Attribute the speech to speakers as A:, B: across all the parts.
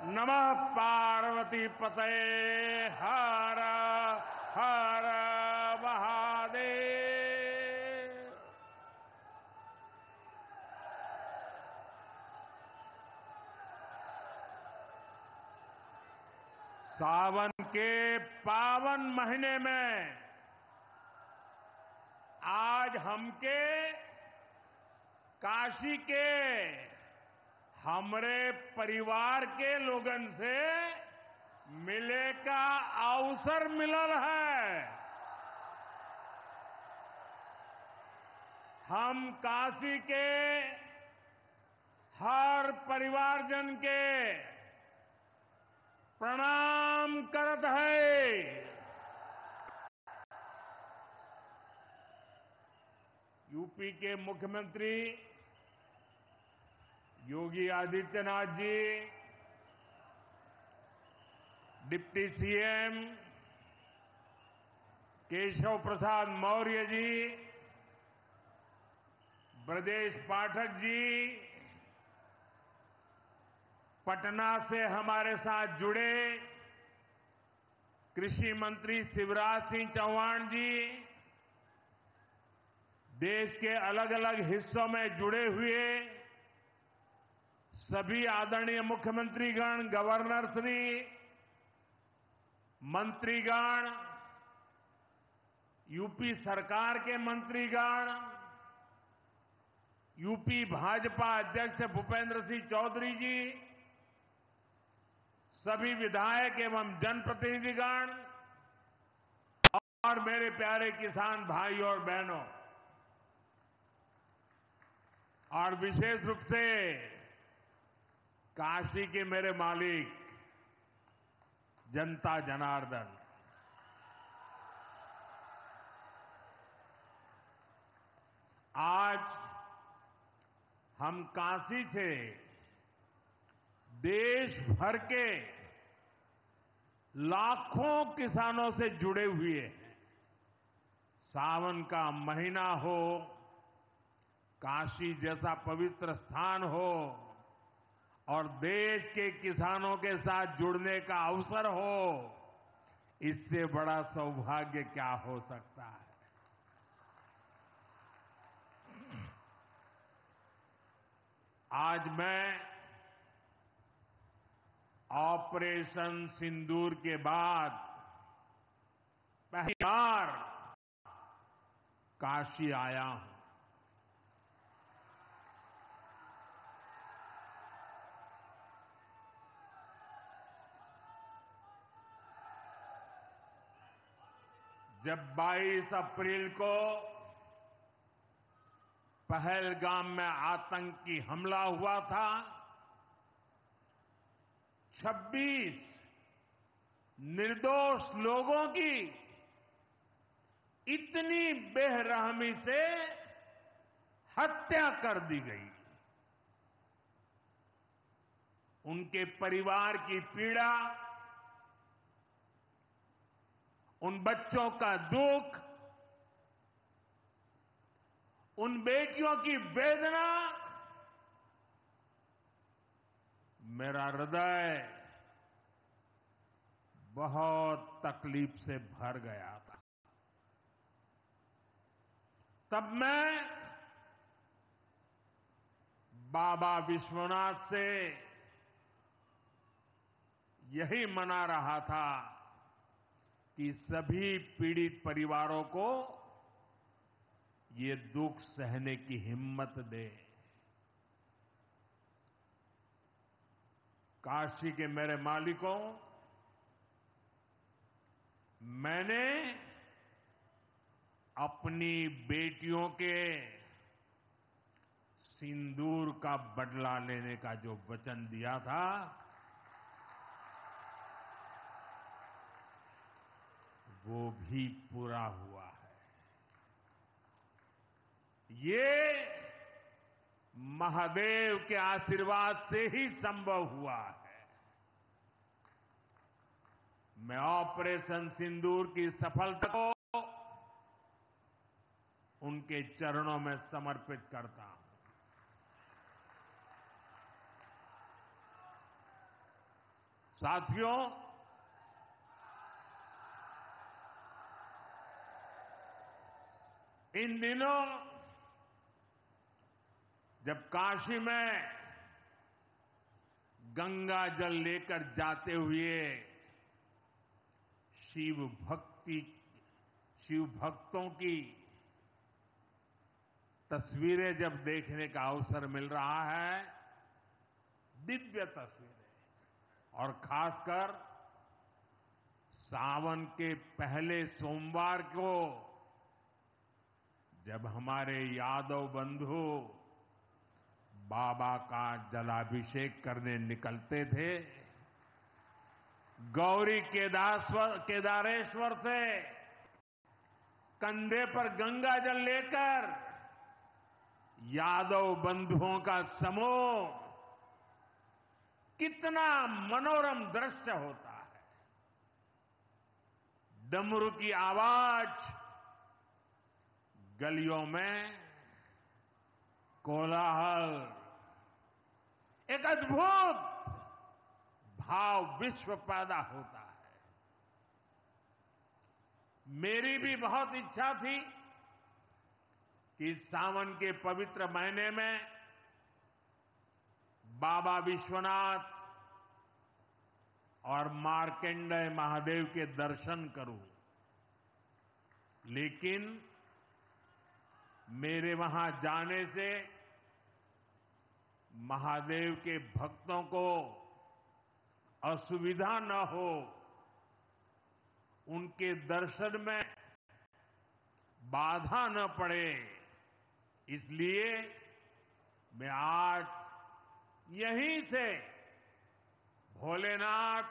A: नमः पार्वती पतये हर हर महादेव। सावन के पावन महीने में आज हमके काशी के हमरे परिवार के लोगन से मिले का अवसर मिलल है। हम काशी के हर परिवारजन के प्रणाम करत है। यूपी के मुख्यमंत्री योगी आदित्यनाथ जी, डिप्टी सीएम केशव प्रसाद मौर्य जी, ब्रजेश पाठक जी, पटना से हमारे साथ जुड़े कृषि मंत्री शिवराज सिंह चौहान जी, देश के अलग अलग हिस्सों में जुड़े हुए सभी आदरणीय मुख्यमंत्रीगण, गवर्नर श्री, मंत्रीगण, यूपी सरकार के मंत्रीगण, यूपी भाजपा अध्यक्ष भूपेंद्र सिंह चौधरी जी, सभी विधायक एवं जनप्रतिनिधिगण और मेरे प्यारे किसान भाई और बहनों, और विशेष रूप से काशी के मेरे मालिक जनता जनार्दन, आज हम काशी से देश भर के लाखों किसानों से जुड़े हुए हैं। सावन का महीना हो, काशी जैसा पवित्र स्थान हो और देश के किसानों के साथ जुड़ने का अवसर हो, इससे बड़ा सौभाग्य क्या हो सकता है। आज मैं ऑपरेशन सिंदूर के बाद पहली बार काशी आया हूं। जब 22 अप्रैल को पहलगाम में आतंकी हमला हुआ था, 26 निर्दोष लोगों की इतनी बेरहमी से हत्या कर दी गई। उनके परिवार की पीड़ा, उन बच्चों का दुख, उन बेटियों की वेदना, मेरा हृदय बहुत तकलीफ से भर गया था। तब मैं बाबा विश्वनाथ से यही मना रहा था कि सभी पीड़ित परिवारों को ये दुख सहने की हिम्मत दे। काशी के मेरे मालिकों, मैंने अपनी बेटियों के सिंदूर का बदला लेने का जो वचन दिया था, वो भी पूरा हुआ है। ये महादेव के आशीर्वाद से ही संभव हुआ है। मैं ऑपरेशन सिंदूर की सफलता को उनके चरणों में समर्पित करता हूं। साथियों, इन दिनों जब काशी में गंगा जल लेकर जाते हुए शिव भक्तों की तस्वीरें जब देखने का अवसर मिल रहा है, दिव्य तस्वीरें, और खासकर सावन के पहले सोमवार को जब हमारे यादव बंधु बाबा का जलाभिषेक करने निकलते थे, गौरी केदारेश्वर से कंधे पर गंगा जल लेकर यादव बंधुओं का समूह, कितना मनोरम दृश्य होता है। डमरू की आवाज, गलियों में कोलाहल, एक अद्भुत भाव विश्व पैदा होता है। मेरी भी बहुत इच्छा थी कि सावन के पवित्र महीने में बाबा विश्वनाथ और मार्कंडेय महादेव के दर्शन करूं, लेकिन मेरे वहां जाने से महादेव के भक्तों को असुविधा न हो, उनके दर्शन में बाधा न पड़े, इसलिए मैं आज यहीं से भोलेनाथ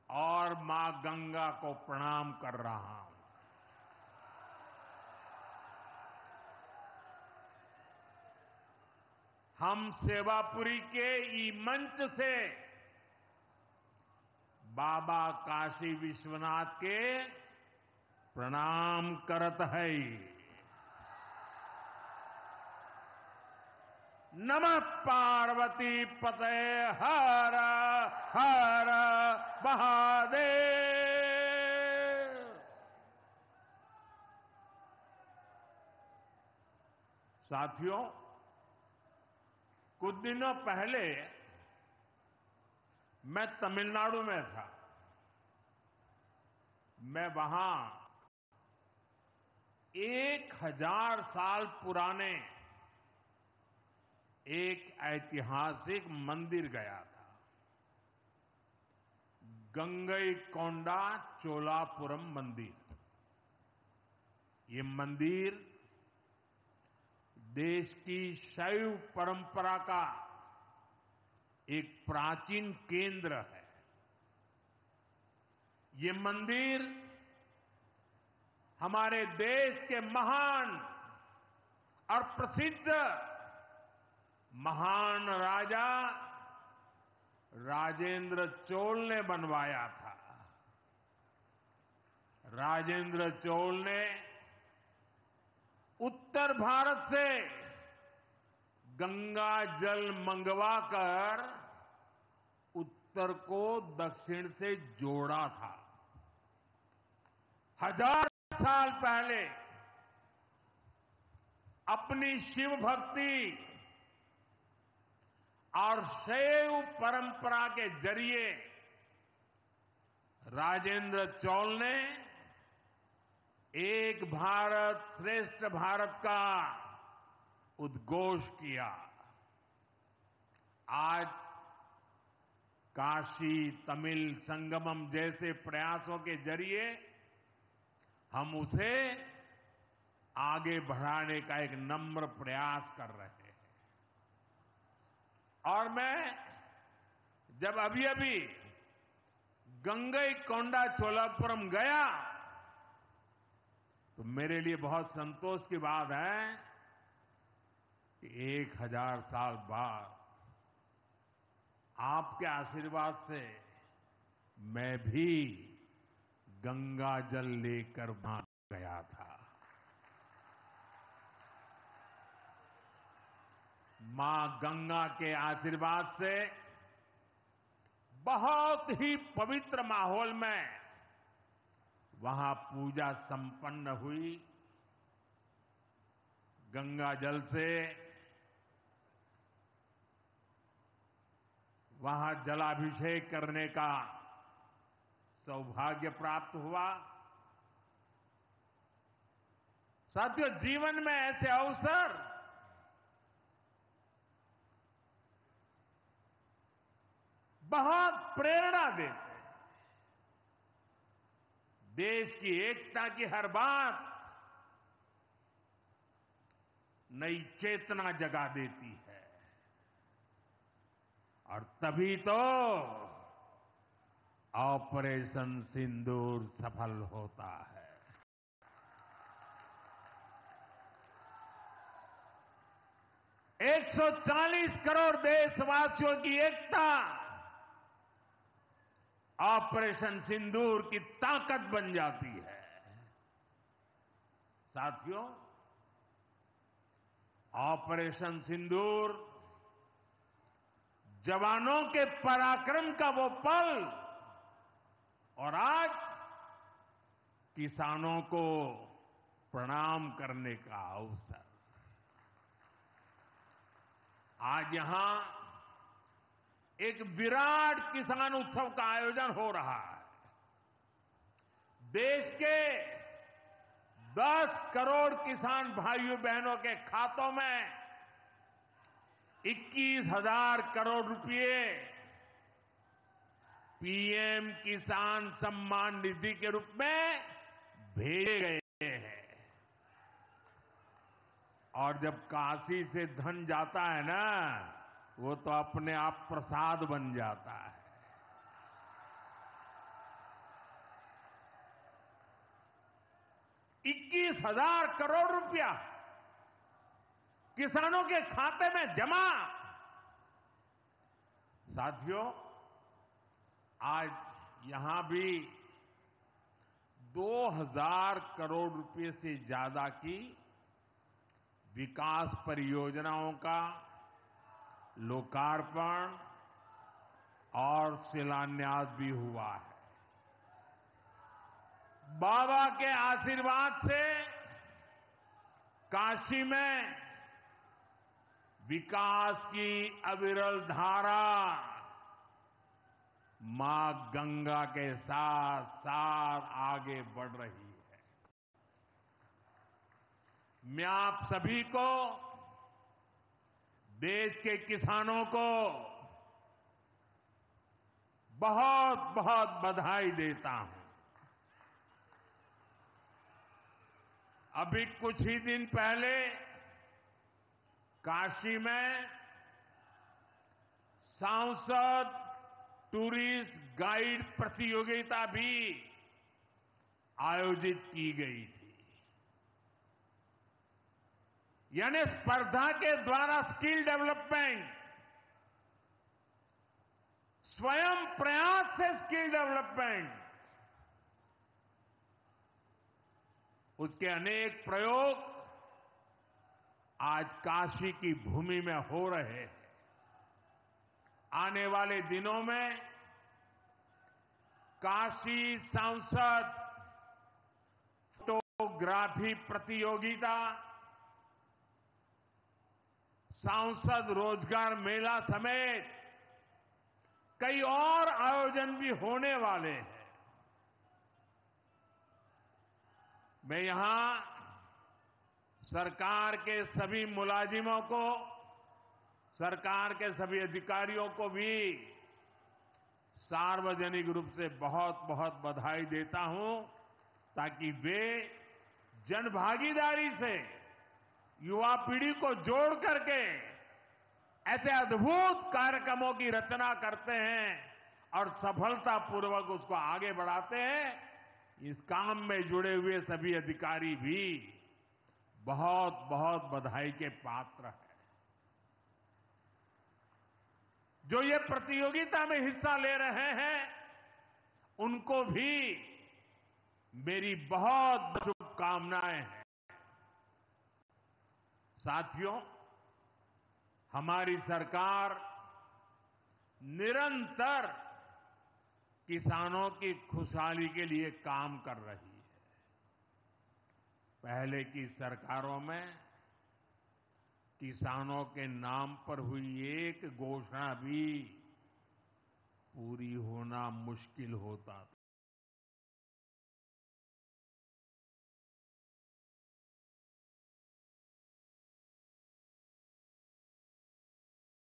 A: और मां गंगा को प्रणाम कर रहा हूं। हम सेवापुरी के ई मंच से बाबा काशी विश्वनाथ के प्रणाम करत है। नमः पार्वती पते हर हर महादेव। साथियों, कुछ दिनों पहले मैं तमिलनाडु में था। मैं वहां 1000 साल पुराने एक ऐतिहासिक मंदिर गया था, गंगईकोंडा चोलापुरम मंदिर। ये मंदिर देश की शैव परंपरा का एक प्राचीन केंद्र है। ये मंदिर हमारे देश के महान और प्रसिद्ध महान राजा राजेंद्र चोल ने बनवाया था। राजेंद्र चोल ने उत्तर भारत से गंगा जल मंगवाकर उत्तर को दक्षिण से जोड़ा था। 1000 साल पहले अपनी शिव भक्ति और शैव परंपरा के जरिए राजेंद्र चोल ने एक भारत श्रेष्ठ भारत का उद्घोष किया। आज काशी तमिल संगमम जैसे प्रयासों के जरिए हम उसे आगे बढ़ाने का एक नम्र प्रयास कर रहे हैं। और मैं जब अभी गंगईकोंडा चोलापुरम गया तो मेरे लिए बहुत संतोष की बात है कि 1000 साल बाद आपके आशीर्वाद से मैं भी गंगा जल लेकर वहां गया था। मां गंगा के आशीर्वाद से बहुत ही पवित्र माहौल में वहां पूजा संपन्न हुई। गंगा जल से वहां जलाभिषेक करने का सौभाग्य प्राप्त हुआ। साथियों, जीवन में ऐसे अवसर बहुत प्रेरणा देते हैं। देश की एकता की हर बात नई चेतना जगा देती है और तभी तो ऑपरेशन सिंदूर सफल होता है। 140 करोड़ देशवासियों की एकता ऑपरेशन सिंदूर की ताकत बन जाती है। साथियों, ऑपरेशन सिंदूर जवानों के पराक्रम का वो पल और आज किसानों को प्रणाम करने का अवसर। आज यहां एक विराट किसान उत्सव का आयोजन हो रहा है। देश के 10 करोड़ किसान भाइयों बहनों के खातों में 21,000 करोड़ रुपए पीएम किसान सम्मान निधि के रूप में भेजे गए हैं। और जब काशी से धन जाता है ना, वो तो अपने आप प्रसाद बन जाता है। 21,000 करोड़ रुपया किसानों के खाते में जमा। साथियों, आज यहां भी 2,000 करोड़ रुपए से ज्यादा की विकास परियोजनाओं का लोकार्पण और शिलान्यास भी हुआ है। बाबा के आशीर्वाद से काशी में विकास की अविरल धारा मां गंगा के साथ साथ आगे बढ़ रही है। मैं आप सभी को, देश के किसानों को बहुत बहुत बधाई देता हूं। अभी कुछ ही दिन पहले काशी में सांसद टूरिस्ट गाइड प्रतियोगिता भी आयोजित की गई थी। यानी स्पर्धा के द्वारा स्किल डेवलपमेंट, स्वयं प्रयास से स्किल डेवलपमेंट, उसके अनेक प्रयोग आज काशी की भूमि में हो रहे हैं। आने वाले दिनों में काशी सांसद फोटोग्राफी प्रतियोगिता, सांसद रोजगार मेला समेत कई और आयोजन भी होने वाले हैं। मैं यहां सरकार के सभी मुलाजिमों को, सरकार के सभी अधिकारियों को भी सार्वजनिक रूप से बहुत बहुत बधाई देता हूं, ताकि वे जनभागीदारी से युवा पीढ़ी को जोड़ करके ऐसे अद्भुत कार्यक्रमों की रचना करते हैं और सफलतापूर्वक उसको आगे बढ़ाते हैं। इस काम में जुड़े हुए सभी अधिकारी भी बहुत बहुत बधाई के पात्र हैं। जो ये प्रतियोगिता में हिस्सा ले रहे हैं, उनको भी मेरी बहुत शुभकामनाएं हैं। साथियों, हमारी सरकार निरंतर किसानों की खुशहाली के लिए काम कर रही है। पहले की सरकारों में किसानों के नाम पर हुई एक घोषणा भी पूरी होना मुश्किल होता था।